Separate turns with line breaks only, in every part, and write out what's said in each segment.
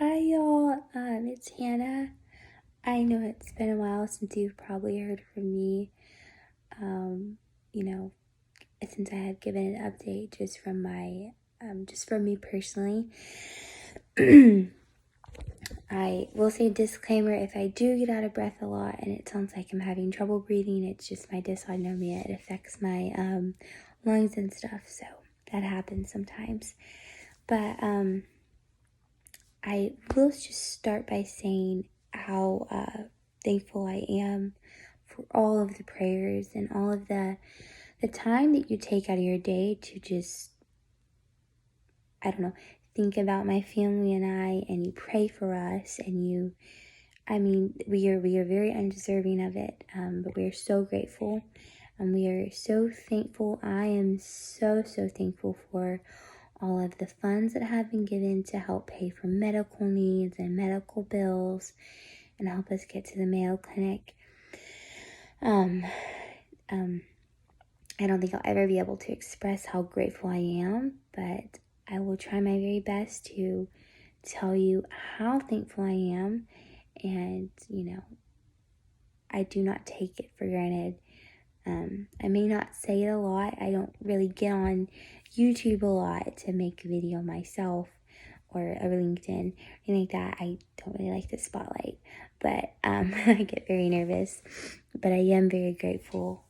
Hi y'all, it's Hannah. I know it's been a while since you've probably heard from me. Um, you know, since I have given an update just from me personally. I will say disclaimer, if I do get out of breath a lot and it sounds like I'm having trouble breathing, it's just my dysautonomia. It affects my lungs and stuff, so that happens sometimes. But I will just start by saying how thankful I am for all of the prayers and all of the time that you take out of your day to just, I don't know, think about my family and you pray for us, and we are very undeserving of it, but we are so grateful and we are so thankful. I am so thankful for all of the funds that have been given to help pay for medical needs and medical bills and help us get to the Mayo Clinic. I don't think I'll ever be able to express how grateful I am, but I will try my very best to tell you how thankful I am. And, I do not take it for granted. I may not say it a lot. I don't really get on YouTube a lot to make a video myself or a LinkedIn, anything like that. I don't really like the spotlight, but I get very nervous. But I am very grateful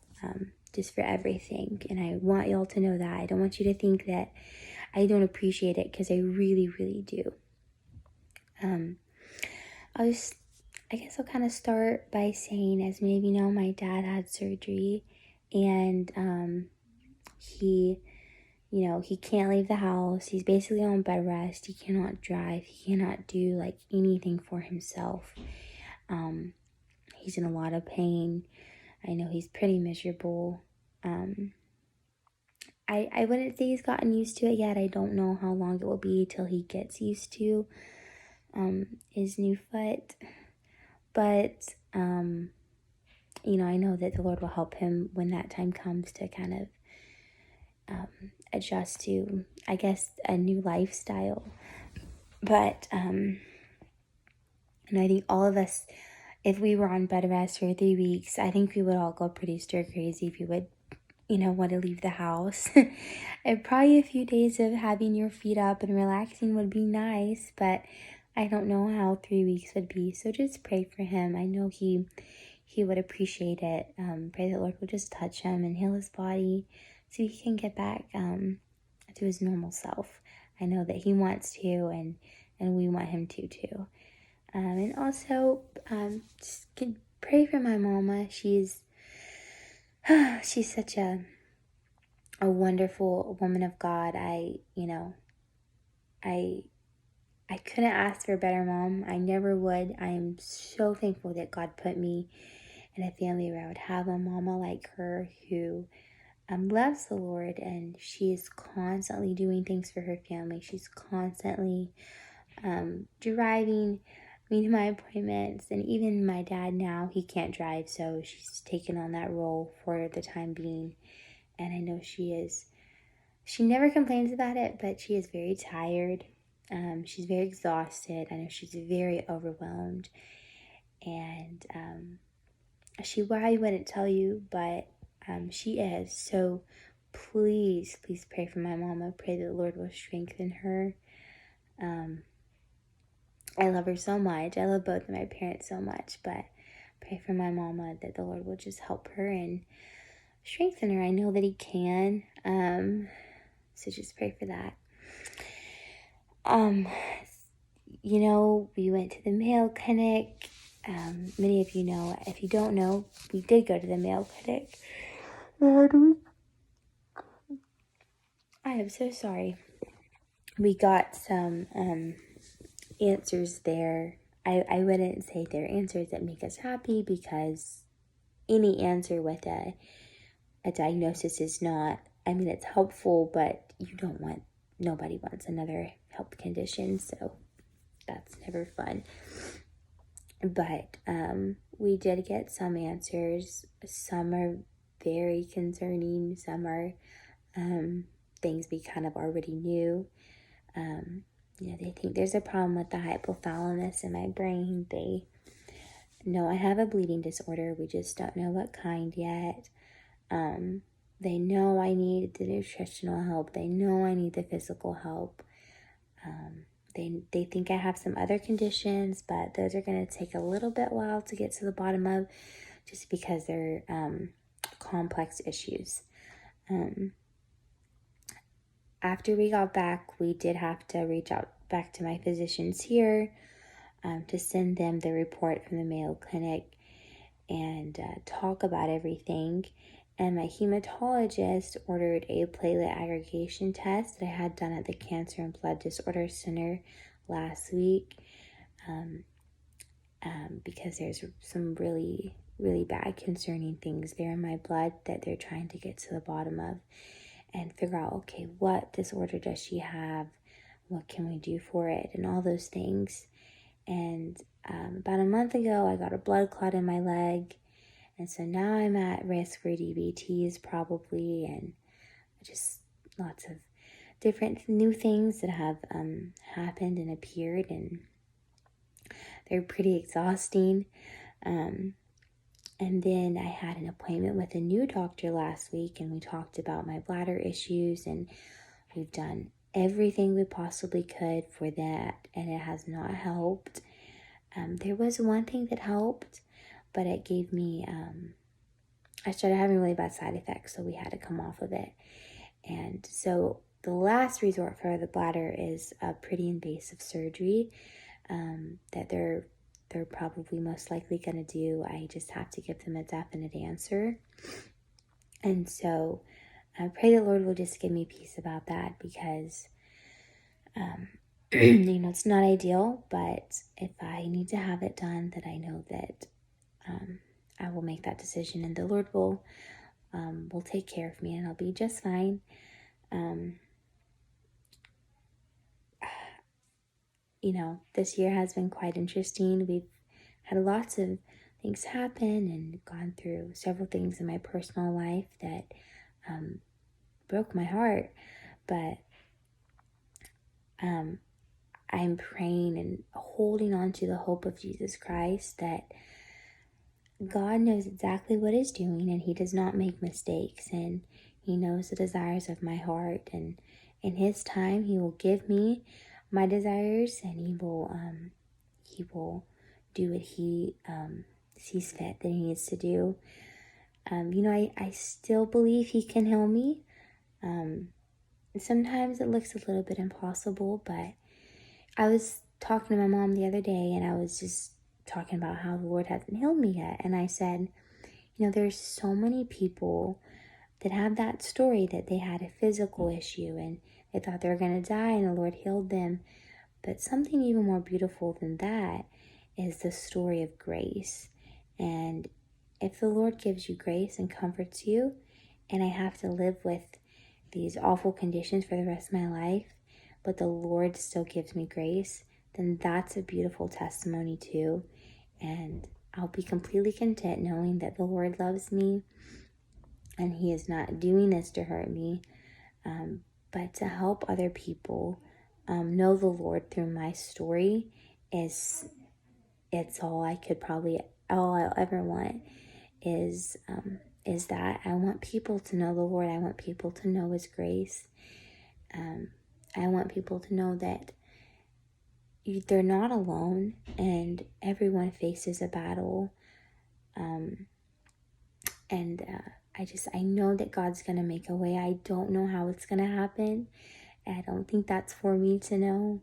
just for everything, and I want y'all to know that. I don't want you to think that I don't appreciate it, because I really do. I guess I'll kind of start by saying, as many of you know, my dad had surgery, and he can't leave the house. He's basically on bed rest. He cannot drive. He cannot do like anything for himself. He's in a lot of pain. I know he's pretty miserable. I wouldn't say he's gotten used to it yet. I don't know how long it will be till he gets used to his new foot. But, I know that the Lord will help him when that time comes to kind of adjust to, I guess, a new lifestyle. But, I think all of us, if we were on bed rest for 3 weeks, I think we would all go pretty stir crazy if you would, want to leave the house. And probably a few days of having your feet up and relaxing would be nice, but I don't know how 3 weeks would be. So just pray for him. I know he would appreciate it. Pray that the Lord will just touch him and heal his body so he can get back to his normal self. I know that he wants to, and we want him to too. And also, just pray for my mama. She's such a wonderful woman of God. I couldn't ask for a better mom. I never would. I am so thankful that God put me in a family where I would have a mama like her who loves the Lord, and she is constantly doing things for her family. She's constantly driving me to my appointments, and even my dad now, he can't drive, so she's taken on that role for the time being. And I know she never complains about it, but she is very tired. She's very exhausted. I know she's very overwhelmed, and she probably wouldn't tell you, but she is. So please pray for my mama. Pray that the Lord will strengthen her. I love her so much. I love both of my parents so much, but pray for my mama that the Lord will just help her and strengthen her. I know that he can. So just pray for that. We went to the Mayo Clinic. Many of you know. If you don't know, we did go to the Mayo Clinic. I am so sorry. We got some answers there. I wouldn't say they're answers that make us happy, because any answer with a diagnosis is not, it's helpful, but nobody wants another health condition, so that's never fun. But we did get some answers. Some are very concerning. Some are things we kind of already knew. they think there's a problem with the hypothalamus in my brain. They know I have a bleeding disorder. We just don't know what kind yet. They know I need the nutritional help. They know I need the physical help. They think I have some other conditions, but those are going to take a little bit while to get to the bottom of, just because they're complex issues. After we got back, we did have to reach out back to my physicians here to send them the report from the Mayo Clinic and talk about everything. And my hematologist ordered a platelet aggregation test that I had done at the Cancer and Blood Disorder Center last week, because there's some really, really bad concerning things there in my blood that they're trying to get to the bottom of and figure out, okay, what disorder does she have? What can we do for it? And all those things. And about a month ago, I got a blood clot in my leg. And so now I'm at risk for DVTs probably, and just lots of different new things that have happened and appeared, and they're pretty exhausting. And then I had an appointment with a new doctor last week, and we talked about my bladder issues, and we've done everything we possibly could for that, and it has not helped. There was one thing that helped, but it gave me, I started having really bad side effects, so we had to come off of it. And so the last resort for the bladder is a pretty invasive surgery that they're probably most likely going to do. I just have to give them a definite answer. And so I pray the Lord will just give me peace about that, because it's not ideal, but if I need to have it done, that I know that I will make that decision, and the Lord will take care of me, and I'll be just fine. This year has been quite interesting. We've had lots of things happen and gone through several things in my personal life that broke my heart, but I'm praying and holding on to the hope of Jesus Christ, that God knows exactly what He's doing, and He does not make mistakes, and He knows the desires of my heart, and in His time He will give me my desires, and He will do what He sees fit that He needs to do. I still believe He can heal me. Sometimes it looks a little bit impossible, but I was talking to my mom the other day, and I was just talking about how the Lord hasn't healed me yet. And I said, there's so many people that have that story that they had a physical issue and they thought they were going to die and the Lord healed them. But something even more beautiful than that is the story of grace. And if the Lord gives you grace and comforts you, and I have to live with these awful conditions for the rest of my life, but the Lord still gives me grace, then that's a beautiful testimony too. And I'll be completely content knowing that the Lord loves me and He is not doing this to hurt me, but to help other people know the Lord through my story. It's all I'll ever want is that I want people to know the Lord. I want people to know His grace. I want people to know that they're not alone, and everyone faces a battle. I know that God's going to make a way. I don't know how it's going to happen. I don't think that's for me to know.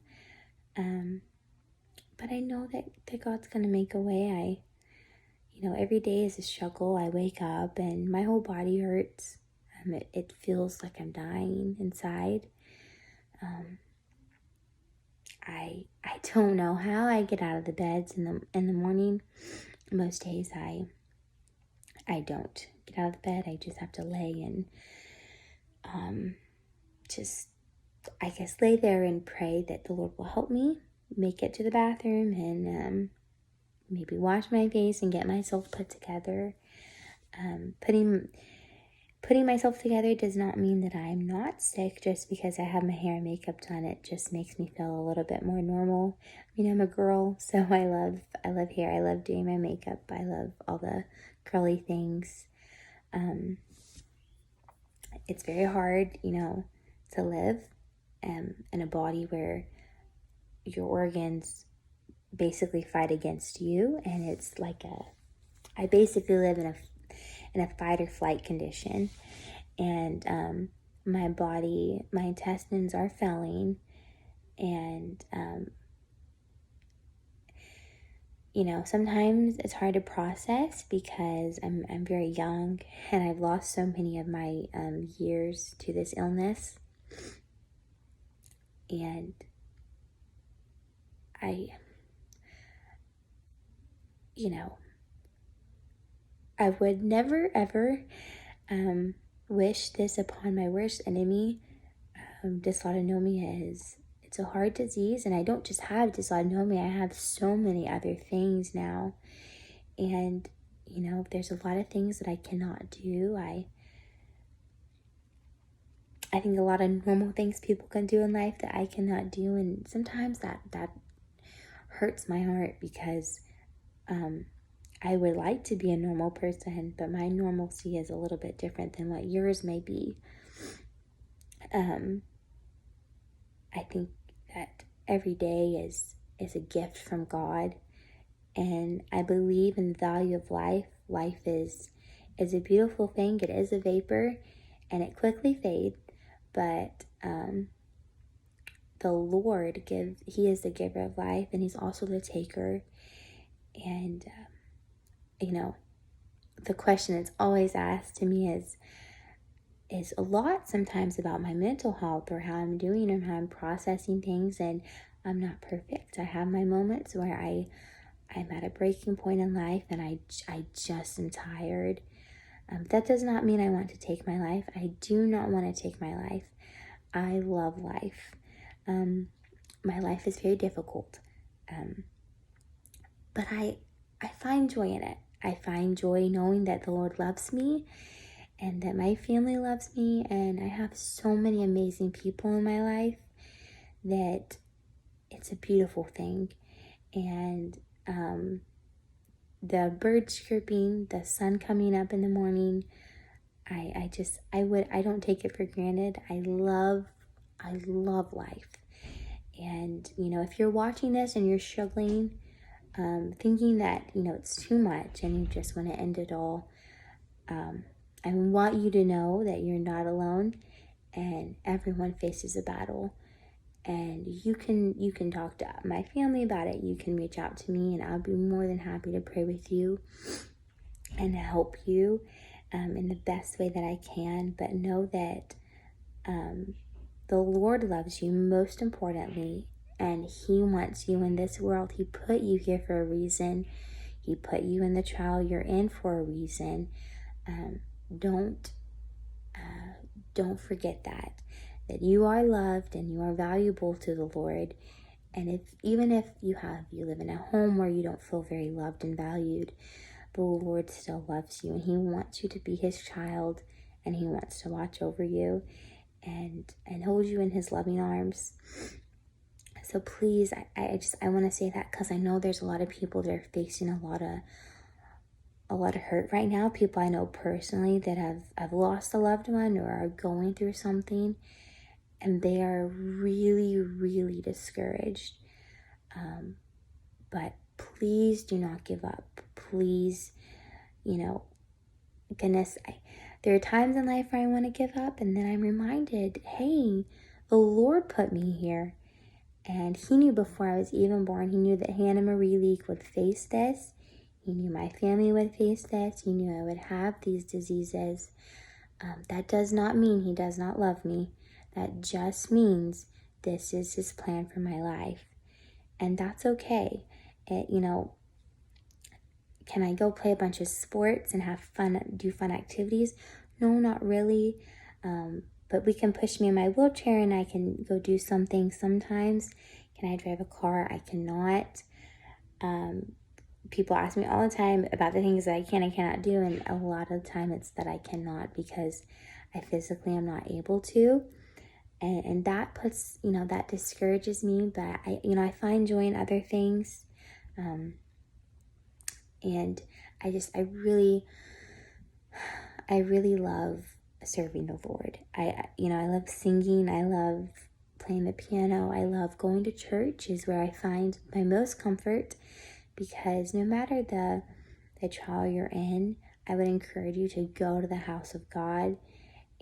But I know that God's going to make a way. Every day is a struggle. I wake up and my whole body hurts. It feels like I'm dying inside. I don't know how I get out of the beds in the morning. Most days I don't get out of the bed. I just have to lay and lay there and pray that the Lord will help me make it to the bathroom and maybe wash my face and get myself put together. putting myself together does not mean that I'm not sick. Just because I have my hair and makeup done, it just makes me feel a little bit more normal. I mean, I'm a girl, so I love hair. I love doing my makeup. I love all the curly things. It's very hard, to live in a body where your organs basically fight against you, and it's like I basically live in a fight or flight condition, and my body, my intestines are failing, and sometimes it's hard to process because I'm very young, and I've lost so many of my years to this illness, and I would never ever wish this upon my worst enemy. Dysautonomia it's a hard disease, and I don't just have dysautonomia, I have so many other things now. And, there's a lot of things that I cannot do. I think a lot of normal things people can do in life that I cannot do, and sometimes that hurts my heart because I would like to be a normal person, but my normalcy is a little bit different than what yours may be. I think that every day is a gift from God, and I believe in the value of life. Life is a beautiful thing. It is a vapor, and it quickly fades, but the Lord He is the giver of life, and He's also the taker. And the question that's always asked to me is a lot sometimes about my mental health, or how I'm doing, or how I'm processing things. And I'm not perfect. I have my moments where I'm at a breaking point in life, and I just am tired. That does not mean I want to take my life. I do not want to take my life. I love life. My life is very difficult, but I find joy in it. I find joy knowing that the Lord loves me, and that my family loves me, and I have so many amazing people in my life that it's a beautiful thing. And the birds chirping, the sun coming up in the morning, I don't take it for granted. I love life. And if you're watching this and you're struggling, thinking that it's too much and you just want to end it all, I want you to know that you're not alone, and everyone faces a battle. And you can talk to my family about it. You can reach out to me, and I'll be more than happy to pray with you and help you in the best way that I can. But know that the Lord loves you most importantly, and He wants you in this world. He put you here for a reason. He put you in the trial you're in for a reason. Don't forget that you are loved and you are valuable to the Lord. And even if you live in a home where you don't feel very loved and valued, the Lord still loves you, and He wants you to be His child, and He wants to watch over you and hold you in His loving arms. So please, I want to say that because I know there's a lot of people that are facing a lot of hurt right now. People I know personally that have lost a loved one or are going through something, and they are really, really discouraged. But please do not give up. Please, goodness, there are times in life where I want to give up, and then I'm reminded, hey, the Lord put me here. And He knew before I was even born. He knew that Hannah Marie Leake would face this. He knew my family would face this. He knew I would have these diseases. That does not mean He does not love me. That just means this is His plan for my life. And that's okay. Can I go play a bunch of sports and have fun, do fun activities? No, not really. But we can push me in my wheelchair and I can go do something sometimes. Can I drive a car? I cannot. people ask me all the time about the things that I can and cannot do, and a lot of the time it's that I cannot because I physically am not able to. And that puts, that discourages me, but I find joy in other things. And I really love serving the Lord. I love singing. I love playing the piano. I love going to church is where I find my most comfort, because no matter the trial you're in, I would encourage you to go to the house of God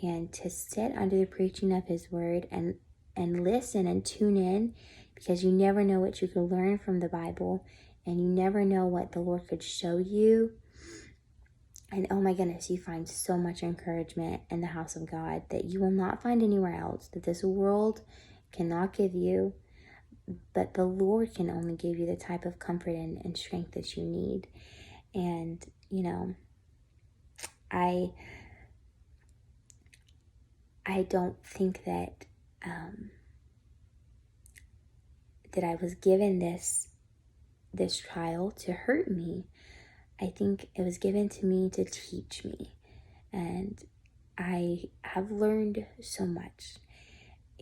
and to sit under the preaching of his word and listen and tune in, because you never know what you could learn from the Bible, and you never know what the Lord could show you. And oh my goodness, you find so much encouragement in the house of God that you will not find anywhere else, that this world cannot give you, but the Lord can only give you the type of comfort and strength that you need. And, I don't think that that I was given this trial to hurt me. I think it was given to me to teach me. And I have learned so much.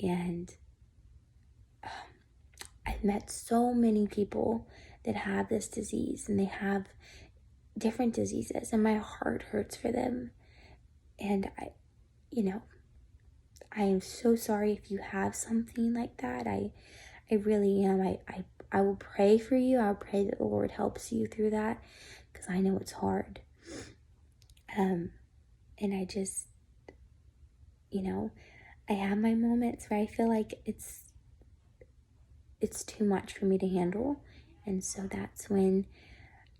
And I've met so many people that have this disease, and they have different diseases, and my heart hurts for them. And I am so sorry if you have something like that. I really am. I will pray for you. I'll pray that the Lord helps you through that, because I know it's hard. And I just, I have my moments where I feel like it's too much for me to handle. And so that's when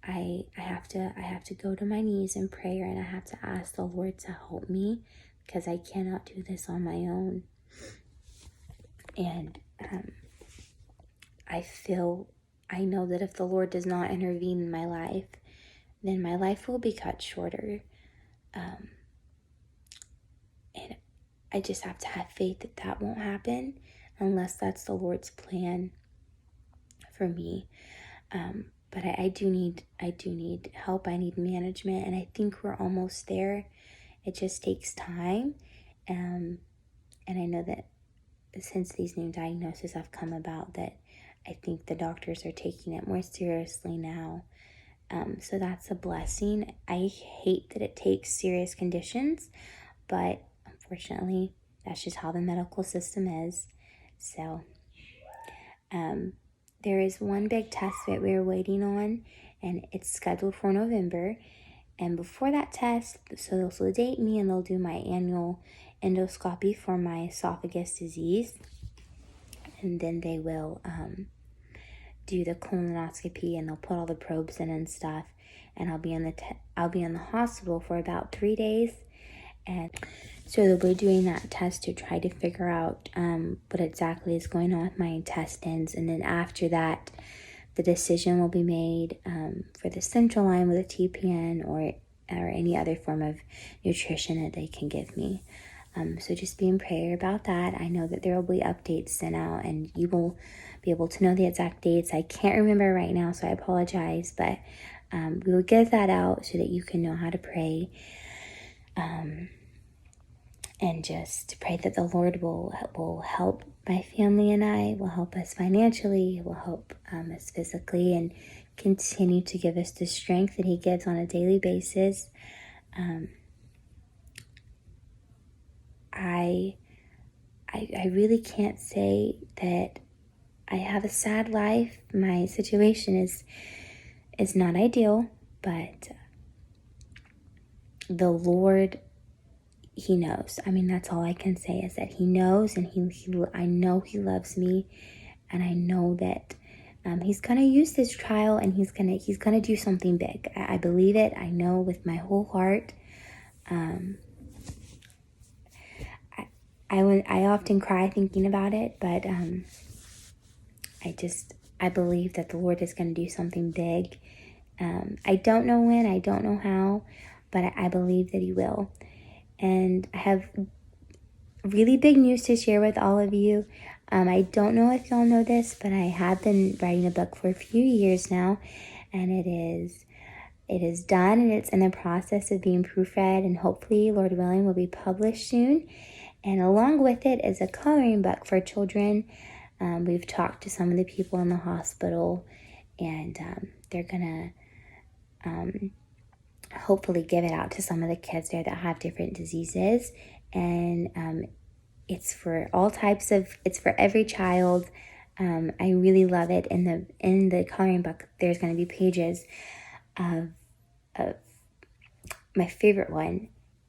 I have to go to my knees in prayer, and I have to ask the Lord to help me, because I cannot do this on my own. And I know that if the Lord does not intervene in my life, then my life will be cut shorter. And I just have to have faith that that won't happen, unless that's the Lord's plan for me. But I do need help. I need management, and I think we're almost there. It just takes time. And I know that since these new diagnoses have come about, that I think the doctors are taking it more seriously now. So that's a blessing. I hate that it takes serious conditions, but unfortunately, that's just how the medical system is. So, there is one big test that we're waiting on, and it's scheduled for November. And before that test, so they'll sedate me, and they'll do my annual endoscopy for my esophagus disease. And then they will do the colonoscopy, and they'll put all the probes in and stuff. And I'll be in the hospital for about 3 days. And so they'll be doing that test to try to figure out what exactly is going on with my intestines. And then after that, the decision will be made for the central line with a TPN or any other form of nutrition that they can give me. So just be in prayer about that. I know that there will be updates sent out, and you will be able to know the exact dates. I can't remember right now, so I apologize, but we will get that out so that you can know how to pray. And just pray that the Lord will help my family and I, will help us financially, will help us physically, and continue to give us the strength that he gives on a daily basis. I really can't say that I have a sad life. My situation is not ideal, but the Lord, he knows. I mean, that's all I can say, is that he knows, and I know he loves me, and I know that he's gonna use this trial, and he's gonna do something big. I believe it. I know with my whole heart. I often cry thinking about it, but I believe that the Lord is gonna do something big. I don't know when, I don't know how, but I believe that he will. And I have really big news to share with all of you. I don't know if y'all know this, but I have been writing a book for a few years now, and it is done, and it's in the process of being proofread, and hopefully, Lord willing, will be published soon. And along with it is a coloring book for children. We've talked to some of the people in the hospital, and they're gonna hopefully give it out to some of the kids there that have different diseases. And it's for all types of, it's for every child. I really love it. In the coloring book, there's going to be pages of my favorite one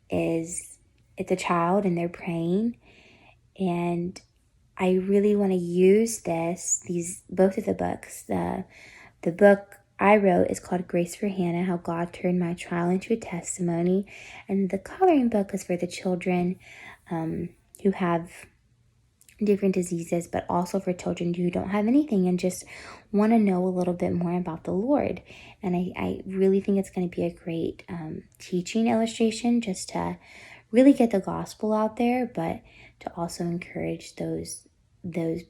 is it's a child and they're praying, and I really want to use both of the books. The book I wrote is called Grace for Hannah, How God Turned My Trial into a Testimony. And the coloring book is for the children who have different diseases, but also for children who don't have anything and just want to know a little bit more about the Lord. And I really think it's going to be a great teaching illustration, just to really get the gospel out there, but to also encourage those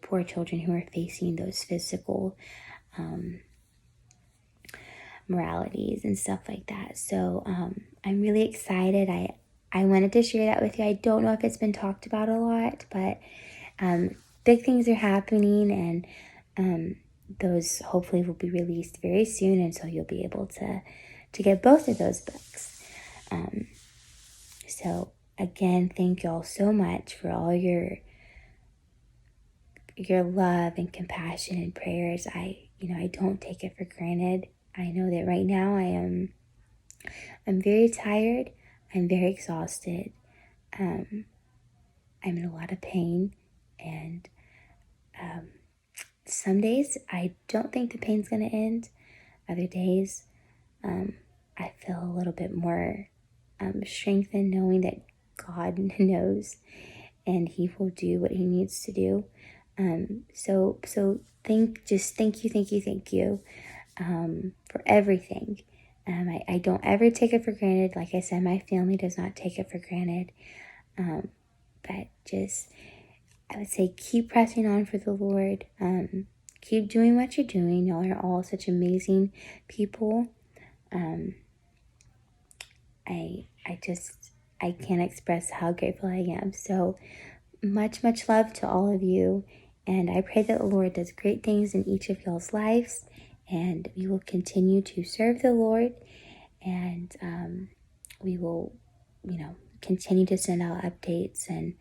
poor children who are facing those physical moralities and stuff like that. So I'm really excited. I wanted to share that with you. I don't know if it's been talked about a lot, but big things are happening, and those hopefully will be released very soon, and so you'll be able to get both of those books. So again, thank y'all so much for all your love and compassion and prayers. I don't take it for granted. I know that right now I'm very tired. I'm very exhausted. I'm in a lot of pain, and some days I don't think the pain's going to end. Other days I feel a little bit more strengthened, knowing that God knows and He will do what He needs to do. So thank you for everything. I don't ever take it for granted. Like I said, my family does not take it for granted. But just, I would say, keep pressing on for the Lord. Keep doing what you're doing. Y'all are all such amazing people. I can't express how grateful I am. So much love to all of you. And I pray that the Lord does great things in each of y'all's lives. And we will continue to serve the Lord. And we will, continue to send out updates and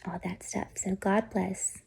all that stuff. So God bless.